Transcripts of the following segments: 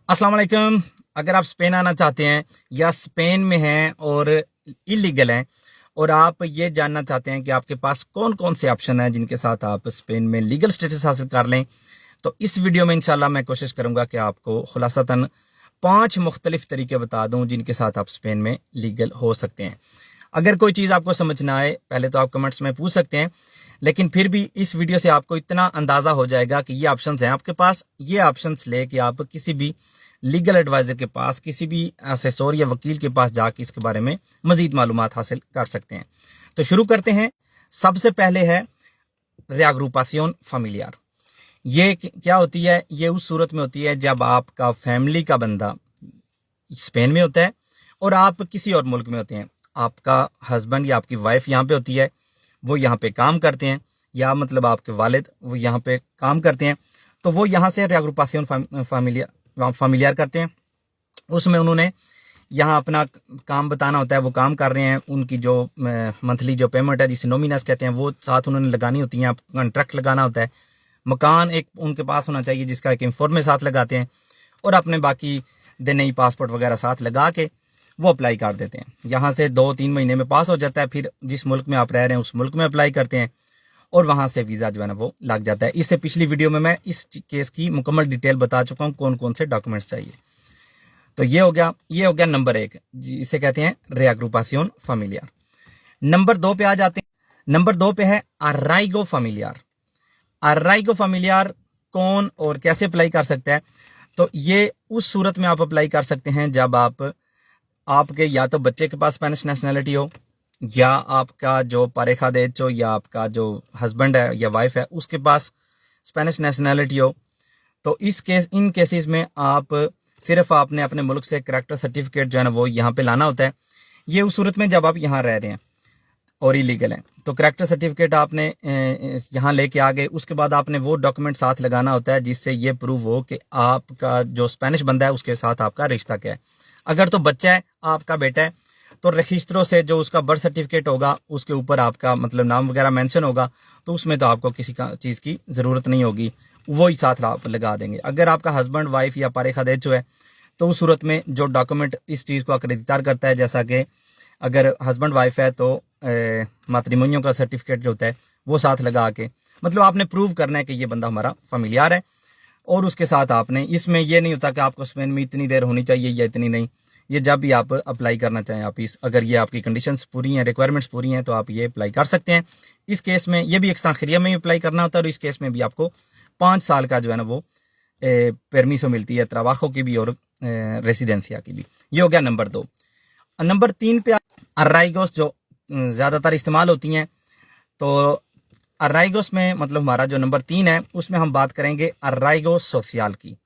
अस्सलाम वालेकुम। अगर आप स्पेन आना चाहते हैं या स्पेन में हैं और इलीगल हैं और आप ये जानना चाहते हैं कि आपके पास कौन कौन से ऑप्शन हैं जिनके साथ आप स्पेन में लीगल स्टेटस हासिल कर लें, तो इस वीडियो में इंशाल्लाह मैं कोशिश करूंगा कि आपको खुलासतन 5 मुख्तलिफ तरीके बता दूं जिनके साथ आप स्पेन में लीगल हो सकते हैं। अगर कोई चीज़ आपको समझ ना आए पहले तो आप कमेंट्स में पूछ सकते हैं, लेकिन फिर भी इस वीडियो से आपको इतना अंदाज़ा हो जाएगा कि ये ऑप्शंस हैं आपके पास। ये ऑप्शंस ले कि आप किसी भी लीगल एडवाइज़र के पास, किसी भी असेसोर या वकील के पास जाके इसके बारे में मज़ीद मालूमात हासिल कर सकते हैं। तो शुरू करते हैं। सबसे पहले है रिएग्रुपासियोन फ़ैमिलियार। ये क्या होती है? ये उस सूरत में होती है जब आपका फैमिली का बंदा स्पेन में होता है और आप किसी और मुल्क में होते हैं। आपका हस्बैंड या आपकी वाइफ यहाँ पे होती है, वो यहाँ पे काम करते हैं, या मतलब आपके वालिद वो यहाँ पे काम करते हैं, तो वो यहाँ से रिएग्रुपासियोन फ़ैमिलियार करते हैं। उसमें उन्होंने यहाँ अपना काम बताना होता है, वो काम कर रहे हैं, उनकी जो मंथली जो पेमेंट है जिसे नोमिनस कहते हैं वो साथ उन्होंने लगानी होती है। कॉन्ट्रैक्ट लगाना होता है, मकान एक उनके पास होना चाहिए जिसका एक इंफॉर्म साथ लगाते हैं, और अपने बाकी देने पासपोर्ट वगैरह साथ लगा के वो अप्लाई कर देते हैं। यहाँ से 2-3 महीने में पास हो जाता है, फिर जिस मुल्क में आप रह रहे हैं उस मुल्क में अप्लाई करते हैं और वहाँ से वीज़ा जो है ना वो लग जाता है। इससे पिछली वीडियो में मैं इस केस की मुकम्मल डिटेल बता चुका हूँ कौन कौन से डॉक्यूमेंट्स चाहिए। तो ये हो गया नंबर 1, जिसे कहते हैं रिएग्रुपासियोन फ़ैमिलियार। नंबर 2 पे आ जाते हैं। नंबर 2 पे है अराइगो फ़ैमिलियार। अराइगो फ़ैमिलियार कौन और कैसे अप्लाई कर सकता है? तो ये उस सूरत में आप अप्लाई कर सकते हैं जब आपके या तो बच्चे के पास स्पेनिश नेशनैलिटी हो, या आपका जो पारेखा देच हो, या आपका जो हस्बैंड है या वाइफ है उसके पास स्पेनिश नेशनैलिटी हो। तो इन केसेस में आप सिर्फ आपने अपने मुल्क से करैक्टर सर्टिफिकेट जो है ना वो यहाँ पे लाना होता है। ये उस सूरत में जब आप यहाँ रह रहे हैं और इलीगल हैं, तो करैक्टर सर्टिफिकेट आपने यहाँ लेके आ गए। उसके बाद आपने वो डॉक्यूमेंट साथ लगाना होता है जिससे ये प्रूव हो कि आपका जो स्पेनिश बंदा है उसके साथ आपका रिश्ता क्या है। अगर तो बच्चा है, आपका बेटा है, तो रजिस्ट्रों से जो उसका बर्थ सर्टिफिकेट होगा उसके ऊपर आपका मतलब नाम वगैरह मेंशन होगा, तो उसमें तो आपको किसी का चीज़ की ज़रूरत नहीं होगी, वो ही साथ आप लगा देंगे। अगर आपका हस्बैंड वाइफ या पारेखा देचो है तो उस सूरत में जो डॉक्यूमेंट इस चीज़ को अक्रेडिtar करता है, जैसा कि अगर हस्बैंड वाइफ है तो मैट्रिमोनियो का सर्टिफिकेट जो होता है वो साथ लगा के, मतलब आपने प्रूव करना है कि ये बंदा हमारा फ़ैमिलियार है। और उसके साथ आपने, इसमें ये नहीं होता कि आपको स्पेन में इतनी देर होनी चाहिए या इतनी नहीं, ये जब भी आप अप्लाई करना चाहें आप अगर ये आपकी कंडीशंस पूरी हैं, रिक्वायरमेंट्स पूरी हैं, तो आप ये अप्लाई कर सकते हैं। इस केस में ये भी एक्सट्रांजरिया में अप्लाई करना होता है, और इस केस में भी आपको 5 साल का जो है ना वो परमिशो मिलती है, ट्राबाjo की भी और रेसिडेंसिया की भी। ये हो गया नंबर 2। नंबर 3 पे अराइगोस जो ज़्यादातर इस्तेमाल होती हैं, तो अराइगोस में मतलब हमारा जो नंबर 3 है उसमें हम बात करेंगे अराइगो सोशियल की।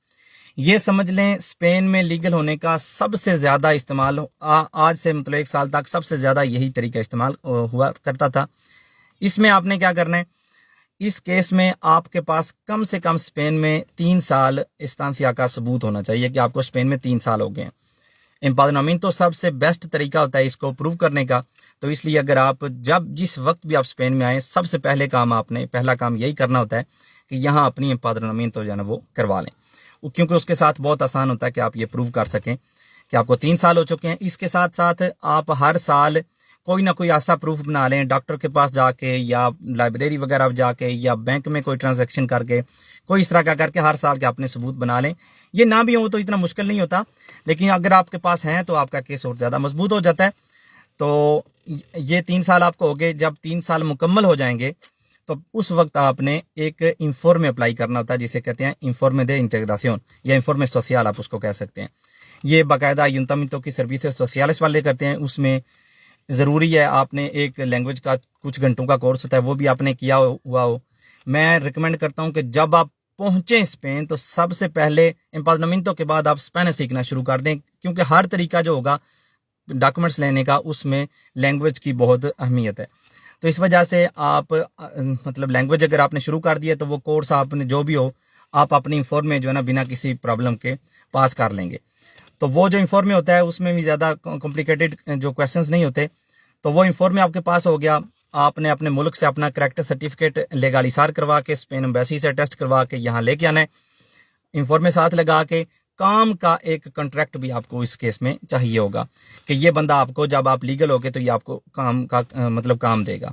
ये समझ लें स्पेन में लीगल होने का सबसे ज़्यादा इस्तेमाल आज से मतलब 1 साल तक सबसे ज़्यादा यही तरीका इस्तेमाल हुआ करता था। इसमें आपने क्या करना है? इस केस में आपके पास कम से कम स्पेन में 3 साल इस्तांसिया का सबूत होना चाहिए कि आपको स्पेन में 3 साल हो गए हैं। एम्पादनामिento सबसे बेस्ट तरीका होता है इसको प्रूव करने का। तो इसलिए अगर आप जिस वक्त भी आप स्पेन में आए, सबसे पहला काम यही करना होता है कि यहाँ अपनी एम्पादनामिento जो है ना वो करवा लें, क्योंकि उसके साथ बहुत आसान होता है कि आप ये प्रूव कर सकें कि आपको 3 साल हो चुके हैं। इसके साथ साथ आप हर साल कोई ना कोई ऐसा प्रूफ बना लें, डॉक्टर के पास जाके या लाइब्रेरी वगैरह जाके या बैंक में कोई ट्रांजैक्शन करके, कोई इस तरह का करके हर साल के अपने सबूत बना लें। ये ना भी हो तो इतना मुश्किल नहीं होता, लेकिन अगर आपके पास हैं तो आपका केस और ज़्यादा मजबूत हो जाता है। तो ये 3 साल आपको हो गए। जब 3 साल मुकम्मल हो जाएंगे तो उस वक्त आपने एक इंफॉर्मे अप्लाई करना होता है जिसे कहते हैं इंफॉर्मे दे इंटेग्रासियोन या इंफॉर्मे सोशियल आप उसको कह सकते हैं। ये बाकायदा यूंतामिंतो की सर्विसेज सोशियालिस वाले करते हैं। उसमें ज़रूरी है आपने एक लैंग्वेज का कुछ घंटों का कोर्स होता है वो भी आपने किया हुआ हो। मैं रिकमेंड करता हूँ कि जब आप पहुँचें स्पेन तो सबसे पहले एम्पादनामिento के बाद आप स्पेनिश सीखना शुरू कर दें, क्योंकि हर तरीका जो होगा डॉक्यूमेंट्स लेने का उसमें लैंग्वेज की बहुत अहमियत है। तो इस वजह से आप मतलब लैंग्वेज अगर आपने शुरू कर दिया तो वो कोर्स आपने जो भी हो आप अपनी इंफॉर्म में जो है ना बिना किसी प्रॉब्लम के पास कर लेंगे। तो वो जो इंफॉर्म में होता है उसमें भी ज़्यादा कॉम्प्लिकेटेड जो क्वेश्चंस नहीं होते, तो वो इंफॉर्म में आपके पास हो गया। आपने अपने मुल्क से अपना करैक्टर सर्टिफिकेट लेगालिसार करवा के स्पेन एम्बेसी से टेस्ट करवा के यहाँ लेके आना है, इंफॉर्म में साथ लगा के काम का एक कॉन्ट्रैक्ट भी आपको इस केस में चाहिए होगा कि ये बंदा आपको, जब आप लीगल होगे तो ये आपको काम का मतलब काम देगा,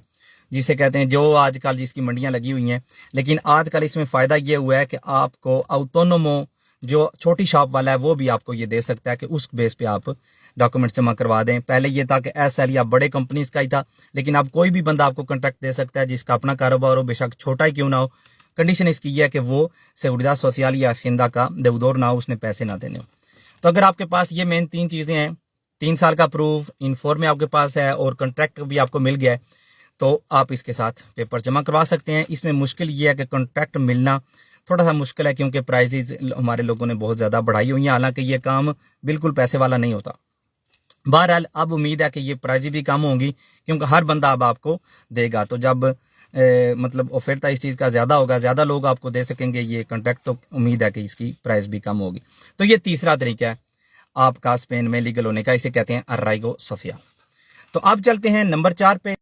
जिसे कहते हैं जो आजकल जिसकी मंडियां लगी हुई हैं। लेकिन आजकल इसमें फ़ायदा ये हुआ है कि आपको ऑटोनोमो जो छोटी शॉप वाला है वो भी आपको ये दे सकता है कि उस बेस पे आप डॉक्यूमेंट जमा करवा दें। पहले ये था कि एसएल या बड़े कंपनीज का ही था, लेकिन अब कोई भी बंदा आपको कॉन्ट्रैक्ट दे सकता है जिसका अपना कारोबार हो, बेशक छोटा ही क्यों ना हो। कंडीशन इसकी ये है कि वो seguridad सोशल या हसींदा का देवदौर ना हो, उसने पैसे ना देने हो। तो अगर आपके पास ये मेन 3 चीज़ें हैं, 3 साल का प्रूफ इनफॉर्म में आपके पास है और कॉन्ट्रैक्ट भी आपको मिल गया है, तो आप इसके साथ पेपर जमा करवा सकते हैं। इसमें मुश्किल ये है कि कॉन्ट्रैक्ट मिलना थोड़ा सा मुश्किल है, क्योंकि प्राइसेस हमारे लोगों ने बहुत ज़्यादा बढ़ाई हुई हैं, हालांकि ये काम बिल्कुल पैसे वाला नहीं होता। बहरहाल अब उम्मीद है कि ये प्राइस भी कम होंगी, क्योंकि हर बंदा अब आपको देगा। तो जब मतलब ऑफर इस चीज़ का ज़्यादा होगा, ज़्यादा लोग आपको दे सकेंगे ये कॉन्ट्रैक्ट, तो उम्मीद है कि इसकी प्राइस भी कम होगी। तो ये तीसरा तरीका है आपका स्पेन में लीगल होने का, इसे कहते हैं अराइगो सोशियल। तो अब चलते हैं नंबर 4 पे।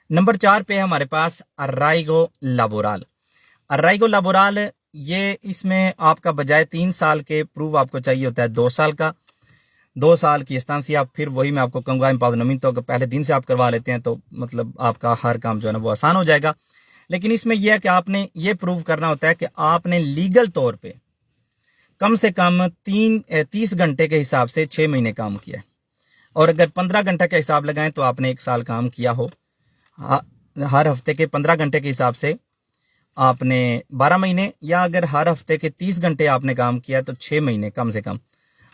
नंबर 4 पे हमारे पास अराइगो लाबोरल। अराइगो लाबोरल, ये इसमें आपका बजाय 3 साल के प्रूफ आपको चाहिए होता है 2 साल का। 2 साल की इस्तांसिया, फिर वही मैं आपको कहूँगा एम्पावरमेंट, तो पहले दिन से आप करवा लेते हैं तो मतलब आपका हर काम जो है ना वो आसान हो जाएगा। लेकिन इसमें यह है कि आपने ये प्रूव करना होता है कि आपने लीगल तौर पे कम से कम 30 घंटे के हिसाब से 6 महीने काम किया है, और अगर 15 घंटे का हिसाब लगाएं तो आपने 1 साल काम किया हो। हर हफ्ते के 15 घंटे के हिसाब से आपने 12 महीने, या अगर हर हफ्ते के 30 घंटे आपने काम किया तो 6 महीने कम से कम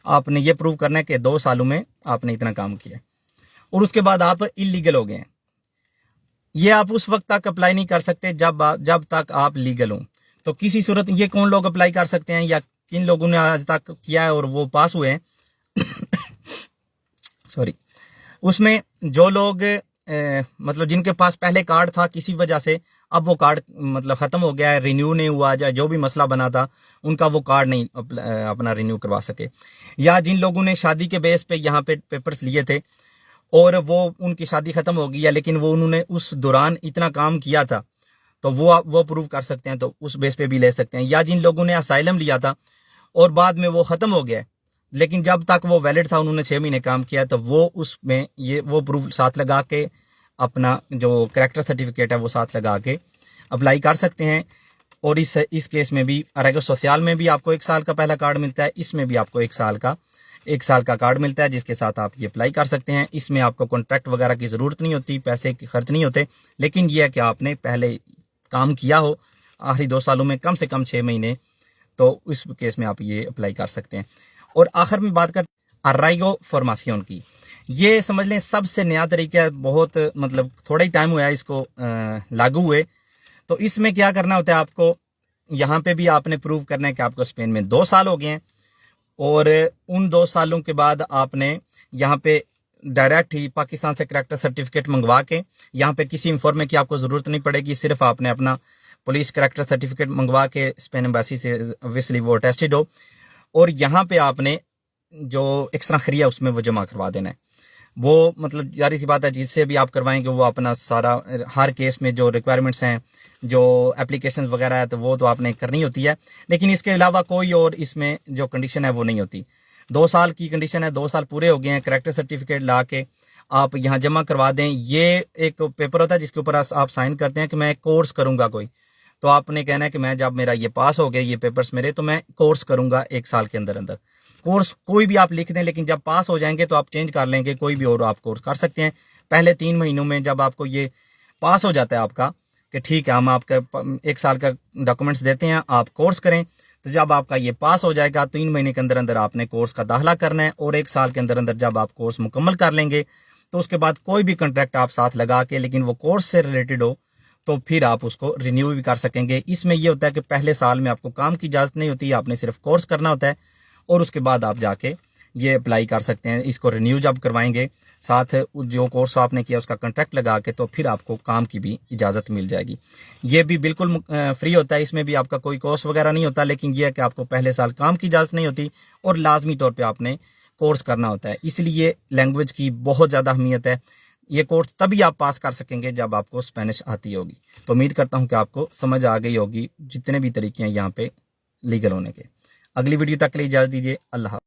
आपने ये प्रूव करना है कि 2 सालों में आपने इतना काम किया, और उसके बाद आप इलीगल हो गए हैं। ये आप उस वक्त तक अप्लाई नहीं कर सकते जब तक आप लीगल हो। तो किसी सूरत ये कौन लोग अप्लाई कर सकते हैं, या किन लोगों ने आज तक किया है और वो पास हुए हैं सॉरी, उसमें जो लोग मतलब जिनके पास पहले कार्ड था किसी वजह से, अब वो कार्ड मतलब ख़त्म हो गया है, रिन्यू नहीं हुआ, या जो भी मसला बना था उनका वो कार्ड नहीं अपना रिन्यू करवा सके, या जिन लोगों ने शादी के बेस पे यहाँ पे पेपर्स लिए थे और वो उनकी शादी ख़त्म हो गई है, लेकिन वो उन्होंने उस दौरान इतना काम किया था, तो वो प्रूव कर सकते हैं, तो उस बेस पे भी ले सकते हैं। या जिन लोगों ने असाइलम लिया था और बाद में वो ख़त्म हो गया, लेकिन जब तक वो वैलिड था उन्होंने 6 महीने काम किया, तो वो उसमें ये वो प्रूफ साथ लगा के अपना जो कैरेक्टर सर्टिफिकेट है वो साथ लगा के अप्लाई कर सकते हैं। और इस केस में भी अराइगो सोशल में भी आपको 1 साल का पहला कार्ड मिलता है, इसमें भी आपको 1 साल का कार्ड मिलता है जिसके साथ आप ये अप्लाई कर सकते हैं। इसमें आपको कॉन्ट्रैक्ट वगैरह की ज़रूरत नहीं होती, पैसे के खर्च नहीं होते, लेकिन यह है कि आपने पहले काम किया हो आखिरी 2 सालों में कम से कम 6 महीने, तो इस केस में आप ये अप्लाई कर सकते हैं। और आखिर में बात कर अराइगो फॉर्मासियोन की, ये समझ लें सबसे नया तरीका है, बहुत मतलब थोड़ा ही टाइम हुआ है इसको लागू हुए। तो इसमें क्या करना होता है, आपको यहाँ पे भी आपने प्रूव करना है कि आपको स्पेन में 2 साल हो गए हैं, और उन 2 सालों के बाद आपने यहाँ पे डायरेक्ट ही पाकिस्तान से कैरेक्टर सर्टिफिकेट मंगवा के, यहाँ पे किसी इन्फॉर्मे की आपको ज़रूरत नहीं पड़ेगी, सिर्फ आपने अपना पुलिस कैरेक्टर सर्टिफिकेट मंगवा के स्पेन एम्बेसी से ऑब्वियसली वो अटेस्टेड हो, और यहाँ पे आपने जो एक्स्ट्रा खरिया उसमें वो जमा करवा देना है। वो मतलब जारी सी बात है, जिससे भी आप करवाएंगे वो अपना सारा हर केस में जो रिक्वायरमेंट्स हैं, जो एप्लीकेशन वगैरह है, तो वो तो आपने करनी होती है, लेकिन इसके अलावा कोई और इसमें जो कंडीशन है वो नहीं होती। 2 साल की कंडीशन है, 2 साल पूरे हो गए हैं, कैरेक्टर सर्टिफिकेट ला के आप यहाँ जमा करवा दें। ये एक पेपर होता है जिसके ऊपर आप साइन करते हैं कि मैं कोर्स करूँगा कोई, तो आपने कहना है कि मैं जब मेरा ये पास हो गया ये पेपर्स मेरे, तो मैं कोर्स करूँगा 1 साल के अंदर अंदर। कोर्स कोई भी आप लिख दें, लेकिन जब पास हो जाएंगे तो आप चेंज कर लेंगे, कोई भी और आप कोर्स कर सकते हैं। पहले 3 महीनों में जब आपको ये पास हो जाता है आपका कि ठीक है हम आपका 1 साल का डॉक्यूमेंट्स देते हैं, आप कोर्स करें, तो जब आपका ये पास हो जाएगा 3 महीने के अंदर अंदर आपने कोर्स का दाखिला करना है, और 1 साल के अंदर अंदर जब आप कोर्स मुकम्मल कर लेंगे तो उसके बाद कोई भी कॉन्ट्रैक्ट आप साथ लगा के, लेकिन वो कोर्स से रिलेटेड हो, तो फिर आप उसको रिन्यू भी कर सकेंगे। इसमें ये होता है कि पहले साल में आपको काम की इजाज़त नहीं होती, आपने सिर्फ कोर्स करना होता है, और उसके बाद आप जाके ये अप्लाई कर सकते हैं। इसको रिन्यू जब करवाएंगे साथ जो कोर्स आपने किया उसका कॉन्ट्रैक्ट लगा के, तो फिर आपको काम की भी इजाज़त मिल जाएगी। ये भी बिल्कुल फ्री होता है, इसमें भी आपका कोई कोर्स वगैरह नहीं होता, लेकिन यह है कि आपको पहले साल काम की इजाज़त नहीं होती और लाजमी तौर पर आपने कोर्स करना होता है। इसलिए लैंग्वेज की बहुत ज़्यादा अहमियत है। ये कोर्स तभी आप पास कर सकेंगे जब आपको स्पेनिश आती होगी। तो उम्मीद करता हूँ कि आपको समझ आ गई होगी जितने भी तरीके हैं यहाँ पे लीगल होने के। اگلی ویڈیو تک کے لیے اجازت دیجیے. اللہ حافظ.